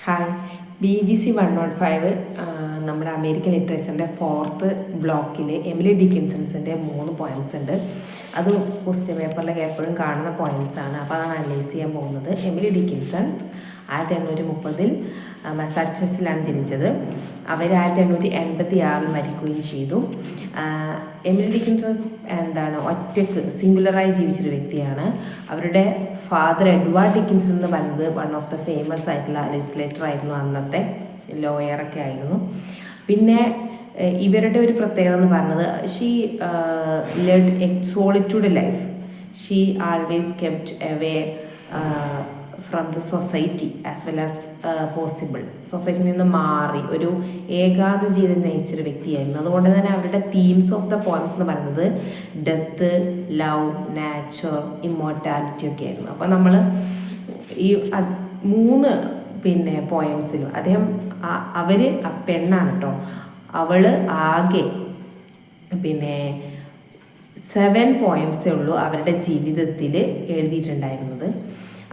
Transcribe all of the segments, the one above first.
Hi. BGC 105 നമ്മുടെ American ലിറ്ററേച്ചറിൻ്റെ 4th ബ്ലോക്കിൽ Emily ഡിക്കിൻസൺസിൻ്റെ 3 points ഉണ്ട്. അത് ക്വസ്റ്റ്യൻ പേപ്പറിലൊക്കെ എപ്പോഴും കാണുന്ന പോയിൻറ്റ്സാണ്. അപ്പോൾ അതാണ് അനലൈസ് ചെയ്യാൻ പോകുന്നത്. എമിലി ഡിക്കിൻസൺസ് 1830 മസാച്യുസെറ്റ്സിലാണ് ജനിച്ചത്. അവർ 1886 മരിക്കുകയും ചെയ്തു. എമിലി ഡിക്കിൻസൺസ് ഒറ്റയ്ക്ക് സിംഗുലറായി ജീവിച്ചൊരു വ്യക്തിയാണ്. അവരുടെ ഫാദർ എഡ്വാർഡ് ഡിക്കിൻസൺ എന്ന് പറയുന്നത് വൺ ഓഫ് ദ ഫേമസ് ആയിട്ടുള്ള ലെജിസ്ലേറ്റർ ആയിരുന്നു, അന്നത്തെ ലോയറൊക്കെ ആയിരുന്നു. പിന്നെ ഇവരുടെ ഒരു പ്രത്യേകത എന്ന് പറഞ്ഞത് she lead A solitude life. She always kept away from the society as well as possible. സൊസൈറ്റിയിൽ നിന്ന് മാറി ഒരു ഏകാന്ത ജീവിതം നയിച്ചൊരു വ്യക്തിയായിരുന്നു. അതുകൊണ്ട് തന്നെ അവരുടെ തീംസ് ഓഫ് ദ പോയിംസ് എന്ന് പറയുന്നത് ഡെത്ത്, ലവ്, നാച്ചർ, ഇമ്മോർട്ടാലിറ്റി ഒക്കെ ആയിരുന്നു. അപ്പോൾ നമ്മൾ ഈ 3 പോയംസിലും അവർ പെണ്ണാണ് കേട്ടോ. അവൾ ആകെ 7 പോയംസേ ഉള്ളൂ അവരുടെ ജീവിതത്തിൽ എഴുതിയിട്ടുണ്ടായിരുന്നത്.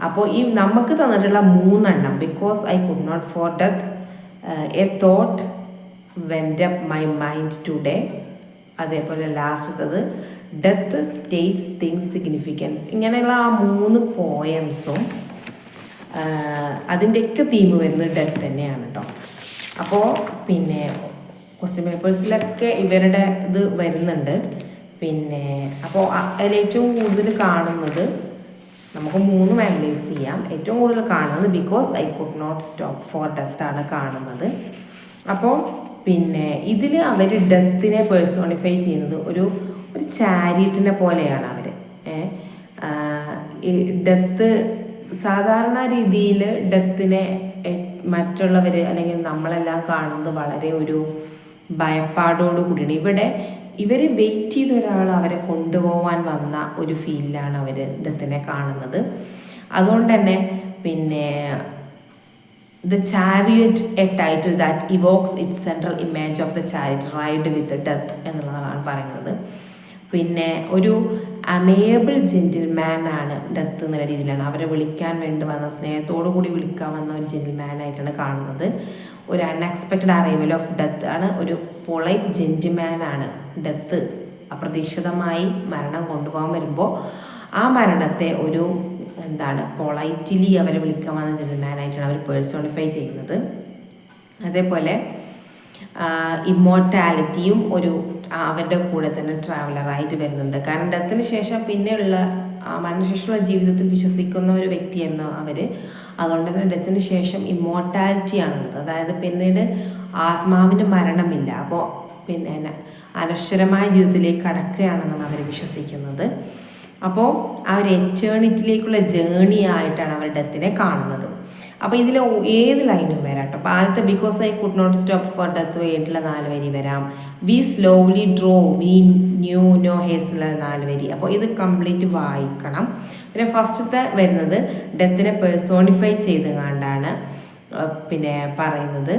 അപ്പോൾ ഈ നമുക്ക് തന്നിട്ടുള്ള 3 because I could not for death, a thought went up my mind today, അതേപോലെ ലാസ്റ്റത്തത് ഡെത്ത് സ്റ്റേറ്റ്സ് തിങ്സ് സിഗ്നിഫിക്കൻസ്. ഇങ്ങനെയുള്ള ആ 3 പോയംസും അതിൻ്റെയൊക്കെ തീം വരുന്നത് ഡെത്ത് തന്നെയാണ് കേട്ടോ. അപ്പോൾ ക്വസ്റ്റ്യൻ പേപ്പേഴ്സിലൊക്കെ ഇവരുടെ ഇത് വരുന്നുണ്ട്. അപ്പോൾ അതിൽ ഏറ്റവും കൂടുതൽ കാണുന്നത് നമുക്ക് 3 അനലൈസ് ചെയ്യാം. ഏറ്റവും കൂടുതൽ കാണുന്നത് because I could not stop for death ആണ് കാണുന്നത്. അപ്പോൾ ഇതിൽ അവർ ഡെത്തിനെ പേഴ്സോണിഫൈ ചെയ്യുന്നത് ഒരു ചാരിറ്റിനെ പോലെയാണ് അവർ. ഡെത്ത് സാധാരണ രീതിയിൽ ഡെത്തിനെ മറ്റുള്ളവർ അല്ലെങ്കിൽ നമ്മളെല്ലാം കാണുന്നത് വളരെ ഒരു ഭയപ്പാടോടു കൂടിയാണ്. ഇവർ വെയിറ്റ് ചെയ്ത ഒരാൾ അവരെ കൊണ്ടുപോകാൻ വന്ന ഒരു ഫീലിലാണ് അവർ ഡെത്തിനെ കാണുന്നത്. അതുകൊണ്ട് തന്നെ the chariot, A title that evokes it's central image of the chariot ride with death എന്നുള്ളതാണ് പറയുന്നത്. ഒരു അമേബിൾ ജെന്റിൽമാൻ ആണ് ഡെത്ത് എന്നുള്ള രീതിയിലാണ് അവരെ വിളിക്കാൻ വേണ്ടി വന്ന, സ്നേഹത്തോടു കൂടി വിളിക്കാൻ വന്ന ഒരു ജെന്റിൽമാനായിട്ടാണ് കാണുന്നത്. ഒരു അൺഎക്സ്പെക്റ്റഡ് അറൈവൽ ഓഫ് ഡെത്ത് ആണ്. ഒരു പൊളൈറ്റ് ജെന്റിൽമാൻ ആണ് ഡെത്ത്. അപ്രതീക്ഷിതമായി മരണം കൊണ്ടുപോകാൻ വരുമ്പോൾ ആ മരണത്തെ ഒരു പൊളൈറ്റ്ലി അവരെ വിളിക്കാൻ വന്ന ജെന്റിൽമാനായിട്ടാണ് അവർ പേഴ്സോണിഫൈ ചെയ്യുന്നത്. അതേപോലെ ഇമ്മോർട്ടാലിറ്റിയും അവരുടെ കൂടെ തന്നെ ട്രാവലറായിട്ട് വരുന്നുണ്ട്. കാരണം ഡെത്തിന് ശേഷം പിന്നെയുള്ള മരണശേഷമുള്ള ജീവിതത്തിൽ വിശ്വസിക്കുന്ന ഒരു വ്യക്തിയായിരുന്നു അവർ. അതുകൊണ്ട് തന്നെ ഡെത്തിന് ശേഷം ഇമ്മോർട്ടാലിറ്റിയാണുള്ളത്. അതായത് പിന്നീട് ആത്മാവിന് മരണമില്ല. അപ്പോൾ അനശ്വരമായ ജീവിതത്തിലേക്ക് കടക്കുകയാണെന്നാണ് അവർ വിശ്വസിക്കുന്നത്. അപ്പോൾ ആ ഒരു എറ്റേണിറ്റിയിലേക്കുള്ള ജേണി ആയിട്ടാണ് അവർ ഡെത്തിനെ കാണുന്നത്. അപ്പോൾ ഇതിൽ ഏത് ലൈനും വരാം കേട്ടോ. അപ്പോൾ ആദ്യത്തെ because I could not stop for death ആയിട്ടുള്ള 4 വരി വരാം. We slowly drove we knew no ഹേഴ്സിലുള്ള 4 വരി. അപ്പോൾ ഇത് കംപ്ലീറ്റ് വായിക്കണം. പിന്നെ ഫസ്റ്റത്തെ വരുന്നത് ഡെത്തിനെ പേഴ്സോണിഫൈ ചെയ്തുകൊണ്ടാണ് പറയുന്നത്.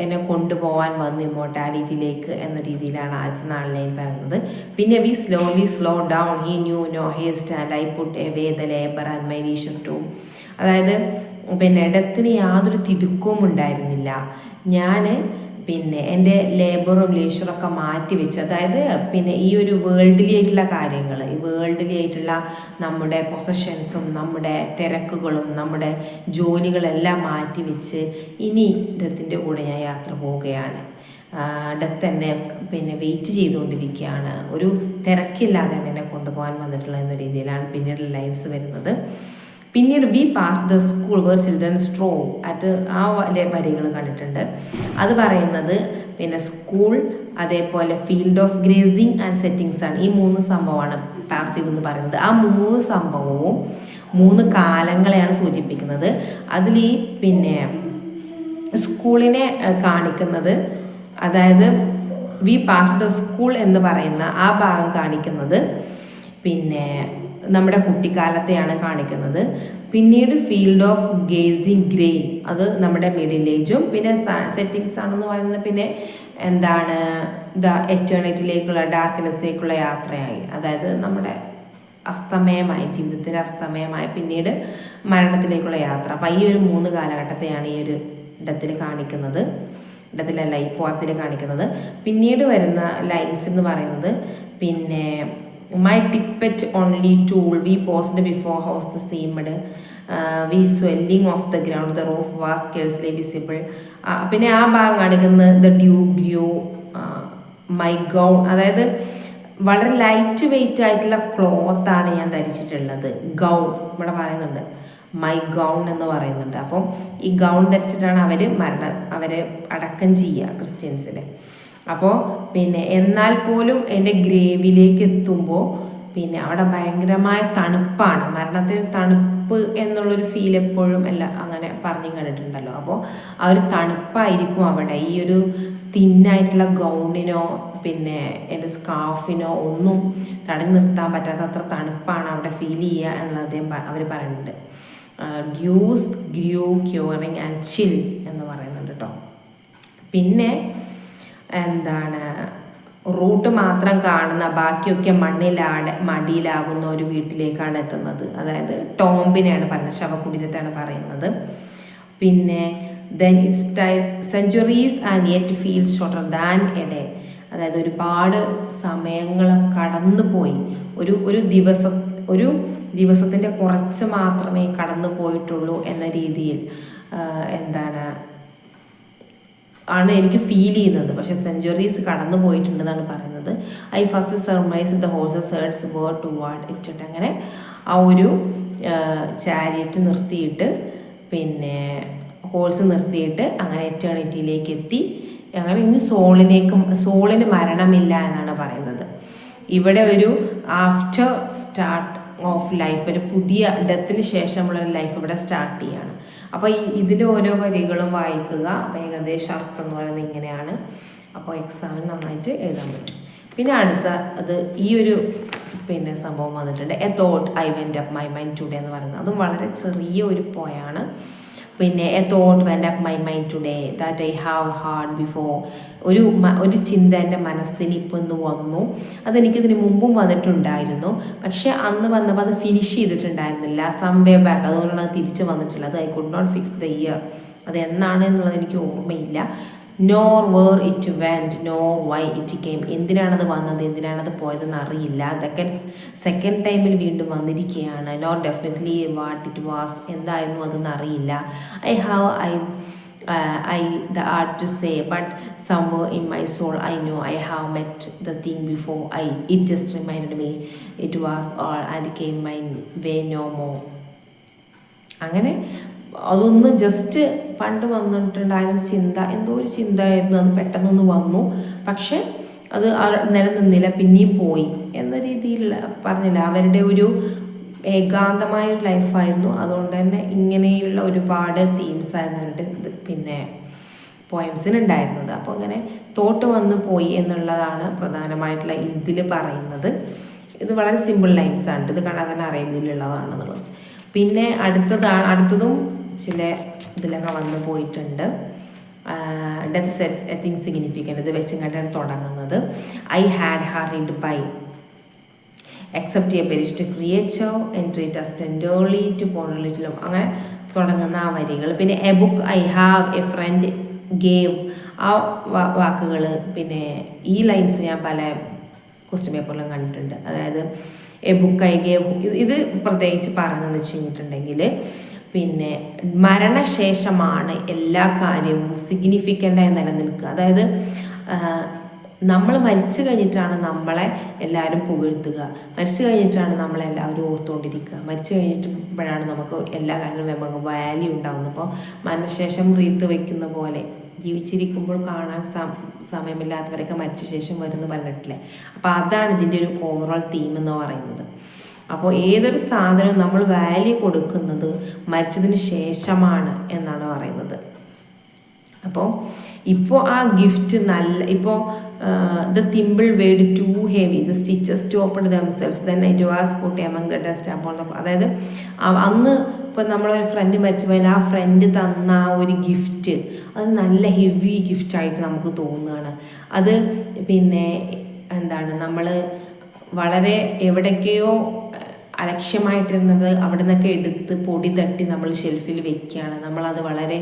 എന്നെ കൊണ്ടുപോകാൻ വന്നു ഇമ്മോർട്ടാലിറ്റിയിലേക്ക് എന്ന രീതിയിലാണ് ആദ്യത്തെ 4 ലൈൻ പറയുന്നത്. പിന്നെ we slowly slow down he knew no haste and I put away the labour and my leisure too. അതായത് ഡെത്തിന് യാതൊരു തിടുക്കവും ഉണ്ടായിരുന്നില്ല. ഞാൻ എൻ്റെ ലേബറും ലീഷറൊക്കെ മാറ്റി വെച്ച്, അതായത് ഈ ഒരു വേൾഡിലി ആയിട്ടുള്ള കാര്യങ്ങൾ, ഈ വേൾഡിലി ആയിട്ടുള്ള നമ്മുടെ പൊസഷൻസും നമ്മുടെ തിരക്കുകളും നമ്മുടെ ജോലികളെല്ലാം മാറ്റി വെച്ച് ഇനി ഡെത്തിൻ്റെ കൂടെ ഞാൻ യാത്ര പോവുകയാണ്. ഡെത്ത് എന്നെ വെയിറ്റ് ചെയ്തുകൊണ്ടിരിക്കുകയാണ്. ഒരു തിരക്കില്ലാതെ എന്നെ കൊണ്ടുപോകാൻ വന്നിട്ടുള്ള എന്ന രീതിയിലാണ് പിന്നീട് ലൈൻസ് വരുന്നത്. പിന്നീട് we pass the school where children strove at ആ വരികൾ കണ്ടിട്ടുണ്ട്. അത് പറയുന്നത് സ്കൂൾ, അതേപോലെ field of grazing and settings ആണ്. ഈ 3 സംഭവമാണ് പാസ് ചെയ്തെന്ന് പറയുന്നത്. ആ 3 സംഭവവും 3 കാലങ്ങളെയാണ് സൂചിപ്പിക്കുന്നത്. അതിൽ സ്കൂളിനെ കാണിക്കുന്നത്, അതായത് വി പാസ് ദ സ്കൂൾ എന്ന് പറയുന്ന ആ ഭാഗം കാണിക്കുന്നത് നമ്മുടെ കുട്ടിക്കാലത്തെയാണ് കാണിക്കുന്നത്. പിന്നീട് ഫീൽഡ് ഓഫ് ഗേസിങ് ഗ്രെയിൻ, അത് നമ്മുടെ മിഡിൽ ഏജും. പിന്നെ സെറ്റിങ്സ് ആണെന്ന് പറയുന്നത് ദ എറ്റേണിറ്റിയിലേക്കുള്ള ഡാർക്ക്നെസ്സിലേക്കുള്ള യാത്രയായി. അതായത് നമ്മുടെ അസ്തമയമായി, ജീവിതത്തിൻ്റെ അസ്തമയമായി പിന്നീട് മരണത്തിലേക്കുള്ള യാത്ര. അപ്പം ഈ ഒരു 3 കാലഘട്ടത്തെയാണ് ഈ ഒരു ഇടത്തിൽ കാണിക്കുന്നത്, ഇടത്തിലല്ല ഈ പോയത്തിൽ കാണിക്കുന്നത്. പിന്നീട് വരുന്ന ലൈൻസ് എന്ന് പറയുന്നത് പിന്നെ my tippet only tulle we paused before house the seemed we swelling of the ground the roof was scarcely visible. പിന്നെ ആ ഭാഗം കാണിക്കുന്നത് the dew grew my gown, അതായത് വളരെ ലൈറ്റ് വെയിറ്റ് ആയിട്ടുള്ള ക്ലോത്താണ് ഞാൻ ധരിച്ചിട്ടുള്ളത്. ഗൗൺ ഇവിടെ പറയുന്നുണ്ട്, മൈ ഗൗൺ എന്ന് പറയുന്നുണ്ട്. അപ്പം ഈ ഗൗൺ ധരിച്ചിട്ടാണ് അവരെ അടക്കം ചെയ്യുക ക്രിസ്ത്യൻസിനെ. അപ്പോൾ പിന്നെ എന്നാൽ പോലും എൻ്റെ ഗ്രേവിലേക്ക് എത്തുമ്പോൾ പിന്നെ അവിടെ ഭയങ്കരമായ തണുപ്പാണ്. മരണത്തിൽ തണുപ്പ് എന്നുള്ളൊരു ഫീൽ എപ്പോഴും അങ്ങനെ പറഞ്ഞു കണ്ടിട്ടുണ്ടല്ലോ. അപ്പോൾ ആ ഒരു തണുപ്പായിരിക്കും അവിടെ. ഈ ഒരു തിന്നായിട്ടുള്ള ഗൗണിനോ പിന്നെ എൻ്റെ സ്കാർഫിനോ ഒന്നും തടഞ്ഞു നിർത്താൻ പറ്റാത്ത അത്ര തണുപ്പാണ് അവിടെ ഫീൽ ചെയ്യുക എന്നുള്ളത് അവർ പറയുന്നുണ്ട്. Dews grew quivering and chill എന്ന് പറയുന്നുണ്ട് കേട്ടോ. പിന്നെ എന്താണ്, റൂട്ട് മാത്രം കാണുന്ന ബാക്കിയൊക്കെ മടിയിലാകുന്ന ഒരു വീട്ടിലേക്കാണ് എത്തുന്നത്. അതായത് ടോംബിനെയാണ് പറയുന്നത്, ശവകുടീരത്താണ് പറയുന്നത്. പിന്നെ then it dies centuries and yet feels shorter than a day. അതായത് ഒരുപാട് സമയങ്ങൾ കടന്നു പോയി, ഒരു ദിവസത്തിൻ്റെ കുറച്ച് മാത്രമേ കടന്നു പോയിട്ടുള്ളൂ എന്ന രീതിയിൽ ആണ് എനിക്ക് ഫീൽ ചെയ്യുന്നത്. പക്ഷെ സെഞ്ചുറീസ് കടന്നു പോയിട്ടുണ്ടെന്നാണ് പറയുന്നത്. I first surmised the horses heads were toward it. അങ്ങനെ ആ ഒരു ചാരിയറ്റ് നിർത്തിയിട്ട് പിന്നെ ഹോഴ്സ് നിർത്തിയിട്ട് അങ്ങനെ എറ്റേണിറ്റിയിലേക്ക് എത്തി. അങ്ങനെ ഇനി സോളിന് മരണമില്ല എന്നാണ് പറയുന്നത്. ഇവിടെ ഒരു ആഫ്റ്റർ സ്റ്റാർട്ട് ഓഫ് ലൈഫ്, ഒരു പുതിയ ഡെത്തിന് ശേഷമുള്ള ലൈഫ് ഇവിടെ സ്റ്റാർട്ട് ചെയ്യാണ്. അപ്പോൾ ഇതിൻ്റെ ഓരോ വരികളും വായിക്കുക. അപ്പോൾ ഏകദേശം അർത്ഥം എന്ന് പറയുന്നത് ഇങ്ങനെയാണ്. അപ്പോൾ എക്സാമിന് നന്നായിട്ട് എഴുതാൻ പറ്റും. പിന്നെ അത് ഈ ഒരു പിന്നെ സംഭവം വന്നിട്ടുണ്ട്, a thought I went up my mind today എന്ന് പറയുന്നത്. അതും വളരെ ചെറിയ ഒരു പോയാണ്. പിന്നെ a thought went up my mind today that I have heard before. ഒരു ചിന്ത എൻ്റെ മനസ്സിൽ ഇപ്പോൾ ഇന്ന് വന്നു. അതെനിക്കിതിന് മുമ്പും വന്നിട്ടുണ്ടായിരുന്നു, പക്ഷെ അന്ന് വന്നപ്പോൾ അത് ഫിനിഷ് ചെയ്തിട്ടുണ്ടായിരുന്നില്ല. സം വേ ബാക്ക്, അതുകൊണ്ടാണ് അത് തിരിച്ച് വന്നിട്ടുള്ളത്. I could not fix the year, അത് എന്നാണ് എന്നുള്ളത് എനിക്ക് ഓർമ്മയില്ല. Nor where it went nor why it came. എന്തിനാണത് വന്നത്, എന്തിനാണത് പോയതെന്ന് അറിയില്ല. അതൊക്കെ സെക്കൻഡ് ടൈമിൽ വീണ്ടും വന്നിരിക്കുകയാണ്. Not definitely what it was, എന്തായിരുന്നു അതെന്ന് അറിയില്ല. I have the art to say, but somewhere in my soul I know I have met the thing before. It just reminded me it was all and came my way no more. അങ്ങനെ അതൊന്ന് just പണ്ട് വന്നിട്ടുണ്ടായിരുന്ന ചിന്ത, എന്തോ ഒരു ചിന്തയായിരുന്നു, അത് പെട്ടെന്നൊന്ന് വന്നു, പക്ഷെ അത് നിലനിന്നില്ല, പിന്നെയും പോയി എന്ന രീതിയിൽ പറഞ്ഞില്ല. അവരുടെ ഒരു ഏകാന്തമായ ഒരു ലൈഫായിരുന്നു. അതുകൊണ്ട് തന്നെ ഇങ്ങനെയുള്ള ഒരുപാട് തീംസ് ആയിരുന്നു പിന്നെ പോയംസിനുണ്ടായിരുന്നത്. അപ്പോൾ അങ്ങനെ തോട്ട് വന്ന് പോയി എന്നുള്ളതാണ് പ്രധാനമായിട്ടുള്ള ഇതിൽ പറയുന്നത്. ഇത് വളരെ സിമ്പിൾ ലൈൻസാണ്, ഇത് കാണാൻ തന്നെ അറിയുന്നതിലുള്ളതാണെന്നുള്ളത്. പിന്നെ അടുത്തതും ചില ഇതിലൊക്കെ വന്ന് പോയിട്ടുണ്ട്. Death sets a thing significant, ഇത് വെച്ചും കണ്ടാണ് തുടങ്ങുന്നത്. I had hurried by accept a perished creature and treat us tenderly to ponder little. അങ്ങനെ തുടങ്ങുന്ന ആ വരികൾ. പിന്നെ A book I have a friend gave, ആ വാക്കുകൾ. പിന്നെ ഈ ലൈൻസ് ഞാൻ പല ക്വസ്റ്റ്യൻ പേപ്പറിലും കണ്ടിട്ടുണ്ട്. അതായത് എ ബുക്ക് ഐ ഗേവ്, ഇത് പ്രത്യേകിച്ച് പറഞ്ഞതെന്ന് വെച്ച് കഴിഞ്ഞിട്ടുണ്ടെങ്കിൽ പിന്നെ മരണശേഷമാണ് എല്ലാ കാര്യവും സിഗ്നിഫിക്കൻ്റായി നിലനിൽക്കുക. അതായത് നമ്മൾ മരിച്ചു കഴിഞ്ഞിട്ടാണ് നമ്മളെ എല്ലാവരും പുകഴ്ത്തുക, മരിച്ചു കഴിഞ്ഞിട്ടാണ് നമ്മളെല്ലാവരും ഓർത്തുകൊണ്ടിരിക്കുക, മരിച്ചു കഴിഞ്ഞിട്ടുമ്പോഴാണ് നമുക്ക് എല്ലാ കാര്യങ്ങളും നമുക്ക് വാല്യൂ ഉണ്ടാകുന്നത്. അപ്പോൾ മരണശേഷം റീത്ത് വയ്ക്കുന്ന പോലെ ജീവിച്ചിരിക്കുമ്പോൾ കാണാൻ സമയമില്ലാത്തവരൊക്കെ മരിച്ച ശേഷം വരുമെന്ന് പറഞ്ഞിട്ടില്ലേ. അപ്പോൾ അതാണ് ഇതിൻ്റെ ഒരു ഓവറോൾ തീം എന്ന് പറയുന്നത്. അപ്പോൾ ഏതൊരു സാധനവും നമ്മൾ വാല്യൂ കൊടുക്കുന്നത് മരിച്ചതിന് ശേഷമാണ് എന്നാണ് പറയുന്നത്. അപ്പോൾ ഇപ്പോൾ ആ ഗിഫ്റ്റ് ഇപ്പോൾ the thimble weighed too heavy, the stitches stopped themselves, then it was put among the dust upon the. അതായത് അന്ന് ഇപ്പോൾ നമ്മളൊരു ഫ്രണ്ട് മരിച്ചു പോയാൽ ആ ഫ്രണ്ട് തന്ന ആ ഒരു ഗിഫ്റ്റ് അത് നല്ല ഹെവി ഗിഫ്റ്റായിട്ട് നമുക്ക് തോന്നുകയാണ്. അത് പിന്നെ നമ്മൾ വളരെ എവിടേക്കെയോ അലക്ഷ്യമായിട്ടിരുന്നത് അവിടെ നിന്നൊക്കെ എടുത്ത് പൊടി തട്ടി നമ്മൾ ഷെൽഫിൽ വെക്കുകയാണ്. നമ്മളത് വളരെ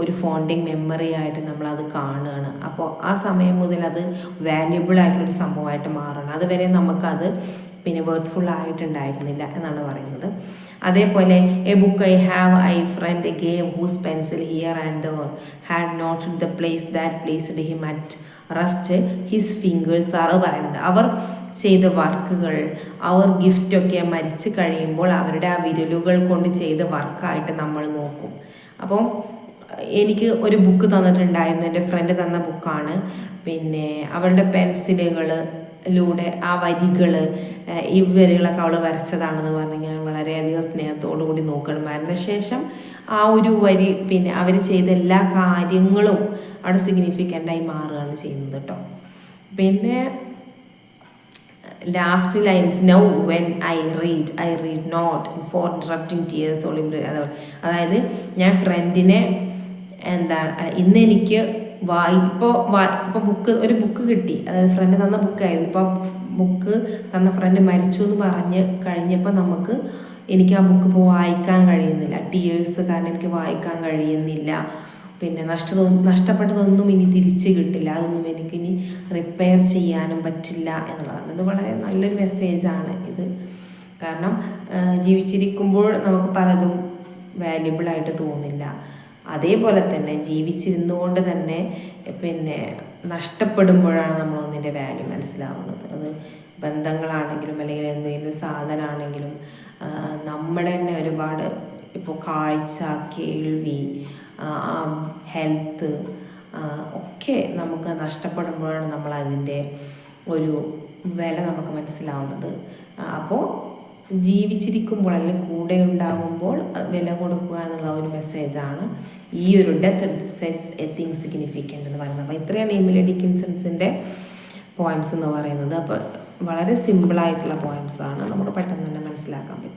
ഒരു ഫോണ്ടിങ് മെമ്മറി ആയിട്ട് നമ്മളത് കാണുകയാണ്. അപ്പോൾ ആ സമയം മുതൽ അത് വാല്യുബിൾ ആയിട്ടുള്ളൊരു സംഭവമായിട്ട് മാറണം. അതുവരെ നമുക്കത് പിന്നെ വേർത്ത്ഫുൾ ആയിട്ടുണ്ടായിരുന്നില്ല എന്നാണ് പറയുന്നത്. അതേപോലെ a book I friend gave whose pencil here and there had not the place that placed him at rest his fingers are പറയുന്നുണ്ട്. അവർ ചെയ്ത വർക്കുകൾ, അവർ ഗിഫ്റ്റൊക്കെ മരിച്ചു കഴിയുമ്പോൾ അവരുടെ ആ വിരലുകൾ കൊണ്ട് ചെയ്ത വർക്കായിട്ട് നമ്മൾ നോക്കും. അപ്പം എനിക്ക് ഒരു ബുക്ക് തന്നിട്ടുണ്ടായിരുന്നു, എൻ്റെ ഫ്രണ്ട് തന്ന ബുക്കാണ്. പിന്നെ അവളുടെ പെൻസിലുകളിലൂടെ ആ വരികൾ, ഈ വരികളൊക്കെ അവൾ വരച്ചതാണെന്ന് പറഞ്ഞ് ഞാൻ വളരെയധികം സ്നേഹത്തോടു കൂടി നോക്കണം. മരണശേഷം ആ ഒരു വരി പിന്നെ അവർ ചെയ്ത എല്ലാ കാര്യങ്ങളും അവിടെ സിഗ്നിഫിക്കൻ്റായി മാറുകയാണ് ചെയ്യുന്നത് കേട്ടോ. പിന്നെ last lines now when I read not for interrupting tears all improve. അതായത് ഞാൻ ഫ്രണ്ടിനെ ഇന്ന് എനിക്ക് ഇപ്പോൾ ഒരു ബുക്ക് കിട്ടി, അതായത് ഫ്രണ്ട് തന്ന ബുക്കായിരുന്നു. ഇപ്പോൾ ബുക്ക് തന്ന ഫ്രണ്ട് മരിച്ചു എന്ന് പറഞ്ഞ് കഴിഞ്ഞപ്പോൾ എനിക്ക് ആ ബുക്ക് ഇപ്പോൾ വായിക്കാൻ കഴിയുന്നില്ല. ടിയേഴ്സ് കാരണം എനിക്ക് വായിക്കാൻ കഴിയുന്നില്ല. പിന്നെ നഷ്ടപ്പെട്ടതൊന്നും ഇനി തിരിച്ച് കിട്ടില്ല, അതൊന്നും എനിക്കിനി റിപ്പയർ ചെയ്യാനും പറ്റില്ല എന്നുള്ളതാണ്. ഇത് വളരെ നല്ലൊരു മെസ്സേജാണ് ഇത്. കാരണം ജീവിച്ചിരിക്കുമ്പോൾ നമുക്ക് പലതും വാല്യുബിളായിട്ട് തോന്നില്ല. അതേപോലെ തന്നെ ജീവിച്ചിരുന്നുകൊണ്ട് തന്നെ പിന്നെ നഷ്ടപ്പെടുമ്പോഴാണ് നമ്മളൊന്നിൻ്റെ വാല്യൂ മനസ്സിലാവുന്നത്. അത് ബന്ധങ്ങളാണെങ്കിലും അല്ലെങ്കിൽ എന്തെങ്കിലും സാധനമാണെങ്കിലും നമ്മുടെ തന്നെ ഒരുപാട് ഇപ്പോൾ കാഴ്ച, കേൾവി, ഹെൽത്ത് ഒക്കെ നമുക്ക് നഷ്ടപ്പെടുമ്പോഴാണ് നമ്മൾ അതിൻ്റെ ഒരു വില നമുക്ക് മനസ്സിലാവുന്നത്. അപ്പോൾ ജീവിച്ചിരിക്കുമ്പോൾ അല്ലെങ്കിൽ കൂടെ ഉണ്ടാകുമ്പോൾ വില കൊടുക്കുക എന്നുള്ള ഒരു മെസ്സേജാണ് ഈ ഒരു death sets a thing significant എന്ന് പറയുന്നത്. അപ്പോൾ ഇത്രയാണ് എമിലി ഡിക്കിൻസൺസിൻ്റെ പോയംസ് എന്ന് പറയുന്നത്. അപ്പോൾ വളരെ സിമ്പിളായിട്ടുള്ള പോയംസാണ്, നമുക്ക് പെട്ടെന്ന് തന്നെ മനസ്സിലാക്കാൻ പറ്റും.